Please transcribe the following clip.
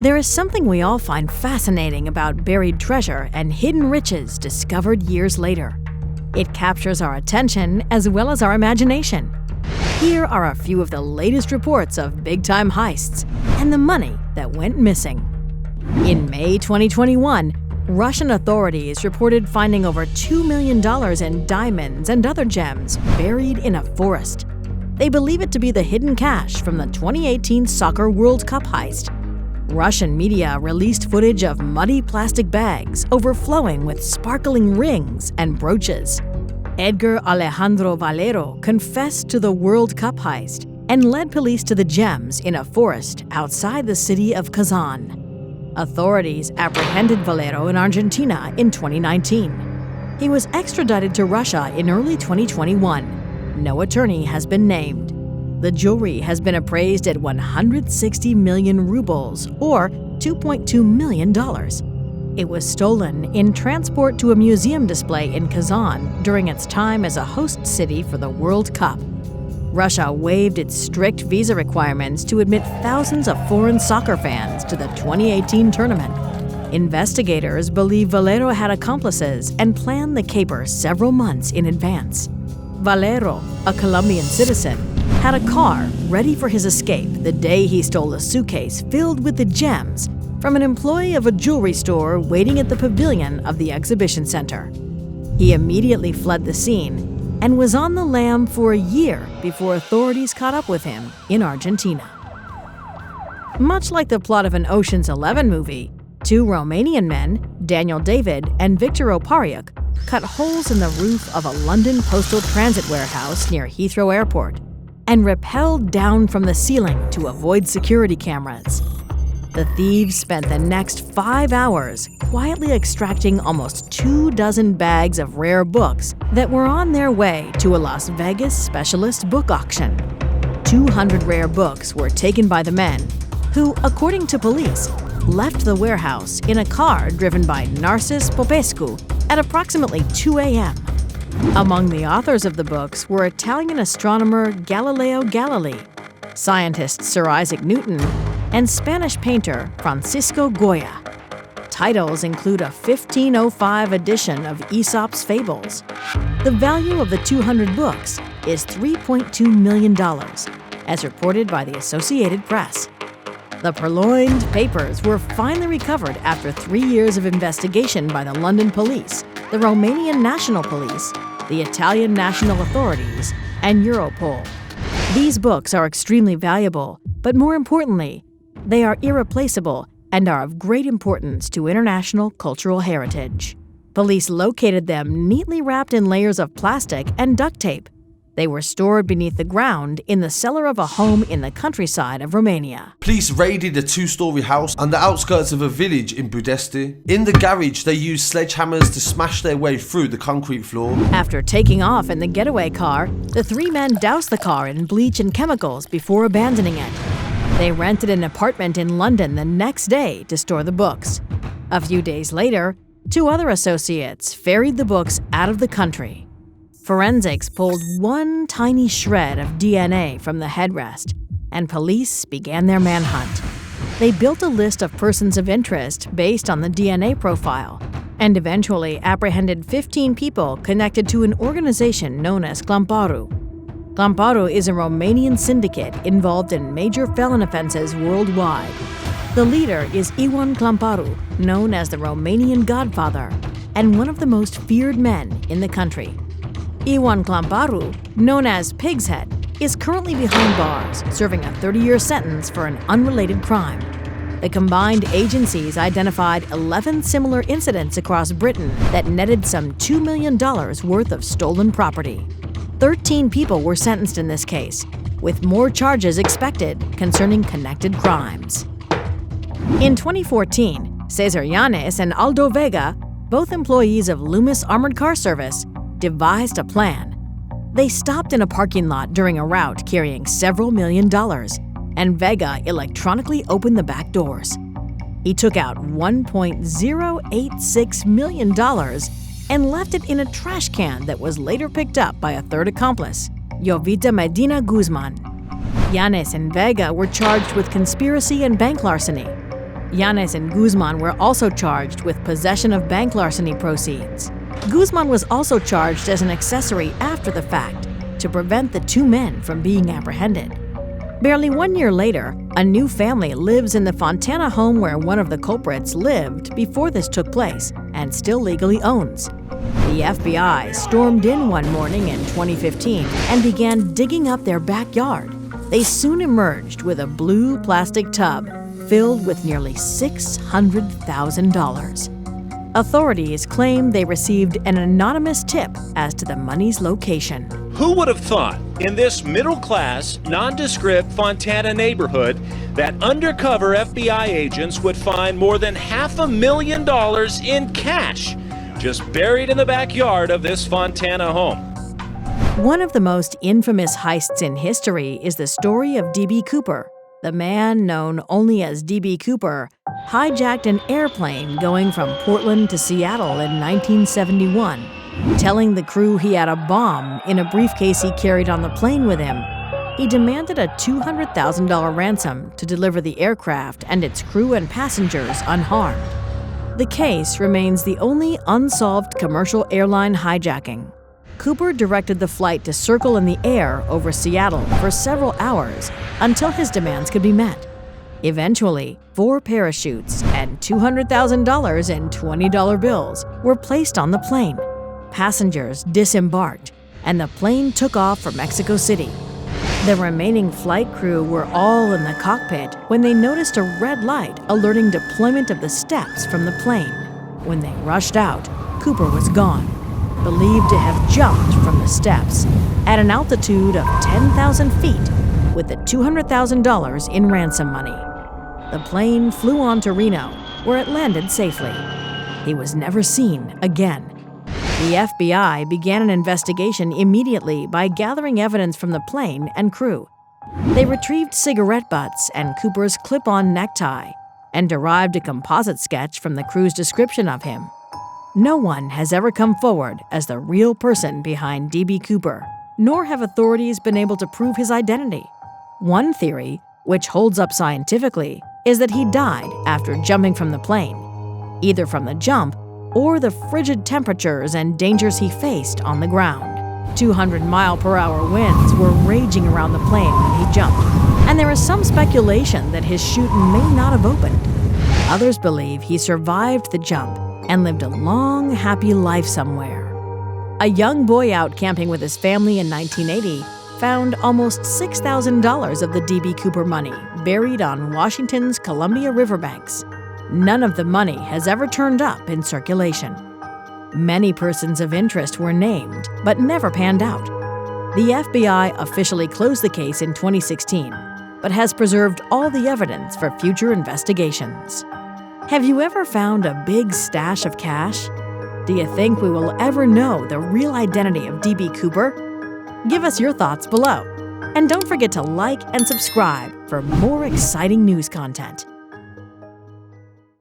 There is something we all find fascinating about buried treasure and hidden riches discovered years later. It captures our attention as well as our imagination. Here are a few of the latest reports of big-time heists and the money that went missing. In May 2021, Russian authorities reported finding over $2 million in diamonds and other gems buried in a forest. They believe it to be the hidden cash from the 2018 Soccer World Cup heist. Russian media released footage of muddy plastic bags overflowing with sparkling rings and brooches. Edgar Alejandro Valero confessed to the World Cup heist and led police to the gems in a forest outside the city of Kazan. Authorities apprehended Valero in Argentina in 2019. He was extradited to Russia in early 2021. No attorney has been named. The jewelry has been appraised at 160 million rubles, or $2.2 million. It was stolen in transport to a museum display in Kazan during its time as a host city for the World Cup. Russia waived its strict visa requirements to admit thousands of foreign soccer fans to the 2018 tournament. Investigators believe Valero had accomplices and planned the caper several months in advance. Valero, a Colombian citizen, had a car ready for his escape the day he stole a suitcase filled with the gems from an employee of a jewelry store waiting at the pavilion of the exhibition center. He immediately fled the scene and was on the lam for a year before authorities caught up with him in Argentina. Much like the plot of an Ocean's 11 movie, two Romanian men, Daniel David and Victor Opariuc, cut holes in the roof of a London postal transit warehouse near Heathrow Airport and rappelled down from the ceiling to avoid security cameras. The thieves spent the next 5 hours quietly extracting almost 24 bags of rare books that were on their way to a Las Vegas specialist book auction. 200 rare books were taken by the men, who, according to police, left the warehouse in a car driven by Narcis Popescu at approximately 2 a.m. Among the authors of the books were Italian astronomer Galileo Galilei, scientist Sir Isaac Newton, and Spanish painter Francisco Goya. Titles include a 1505 edition of Aesop's Fables. The value of the 200 books is $3.2 million, as reported by the Associated Press. The purloined papers were finally recovered after 3 years of investigation by the London police, the Romanian National Police, the Italian National Authorities, and Europol. These books are extremely valuable, but more importantly, they are irreplaceable and are of great importance to international cultural heritage. Police located them neatly wrapped in layers of plastic and duct tape. They were stored beneath the ground in the cellar of a home in the countryside of Romania. Police raided a 2-story house on the outskirts of a village in Budesti. In the garage, they used sledgehammers to smash their way through the concrete floor. After taking off in the getaway car, the three men doused the car in bleach and chemicals before abandoning it. They rented an apartment in London the next day to store the books. A few days later, 2 other associates ferried the books out of the country. Forensics pulled one tiny shred of DNA from the headrest, and police began their manhunt. They built a list of persons of interest based on the DNA profile, and eventually apprehended 15 people connected to an organization known as Clamparu. Clamparu is a Romanian syndicate involved in major felon offenses worldwide. The leader is Ion Clamparu, known as the Romanian Godfather, and one of the most feared men in the country. Ion Clamparu, known as Pig's Head, is currently behind bars, serving a 30-year sentence for an unrelated crime. The combined agencies identified 11 similar incidents across Britain that netted some $2 million worth of stolen property. 13 people were sentenced in this case, with more charges expected concerning connected crimes. In 2014, Cesar Yanes and Aldo Vega, both employees of Loomis Armored Car Service, devised a plan. They stopped in a parking lot during a route carrying several $1 million, and Vega electronically opened the back doors. He took out $1.086 million and left it in a trash can that was later picked up by a third accomplice, Jovita Medina Guzman. Yanes and Vega were charged with conspiracy and bank larceny. Yanez and Guzman were also charged with possession of bank larceny proceeds. Guzman was also charged as an accessory after the fact to prevent the two men from being apprehended. Barely 1 year later, a new family lives in the Fontana home where one of the culprits lived before this took place and still legally owns. The FBI stormed in one morning in 2015 and began digging up their backyard. They soon emerged with a blue plastic tub filled with nearly $600,000. Authorities claim they received an anonymous tip as to the money's location. Who would have thought in this middle-class, nondescript Fontana neighborhood that undercover FBI agents would find more than $500,000 in cash just buried in the backyard of this Fontana home? One of the most infamous heists in history is the story of D.B. Cooper. The man, known only as D.B. Cooper, hijacked an airplane going from Portland to Seattle in 1971. Telling the crew he had a bomb in a briefcase he carried on the plane with him, he demanded a $200,000 ransom to deliver the aircraft and its crew and passengers unharmed. The case remains the only unsolved commercial airline hijacking. Cooper directed the flight to circle in the air over Seattle for several hours until his demands could be met. Eventually, 4 parachutes and $200,000 in $20 bills were placed on the plane. Passengers disembarked, and the plane took off for Mexico City. The remaining flight crew were all in the cockpit when they noticed a red light alerting deployment of the steps from the plane. When they rushed out, Cooper was gone, believed to have jumped from the steps at an altitude of 10,000 feet with the $200,000 in ransom money. The plane flew on to Reno, where it landed safely. He was never seen again. The FBI began an investigation immediately by gathering evidence from the plane and crew. They retrieved cigarette butts and Cooper's clip-on necktie and derived a composite sketch from the crew's description of him. No one has ever come forward as the real person behind D.B. Cooper, nor have authorities been able to prove his identity. One theory, which holds up scientifically, is that he died after jumping from the plane, either from the jump or the frigid temperatures and dangers he faced on the ground. 200-mile-per-hour winds were raging around the plane when he jumped, and there is some speculation that his chute may not have opened. Others believe he survived the jump and lived a long, happy life somewhere. A young boy out camping with his family in 1980 found almost $6,000 of the D.B. Cooper money buried on Washington's Columbia riverbanks. None of the money has ever turned up in circulation. Many persons of interest were named, but never panned out. The FBI officially closed the case in 2016, but has preserved all the evidence for future investigations. Have you ever found a big stash of cash? Do you think we will ever know the real identity of D.B. Cooper? Give us your thoughts below. And don't forget to like and subscribe for more exciting news content.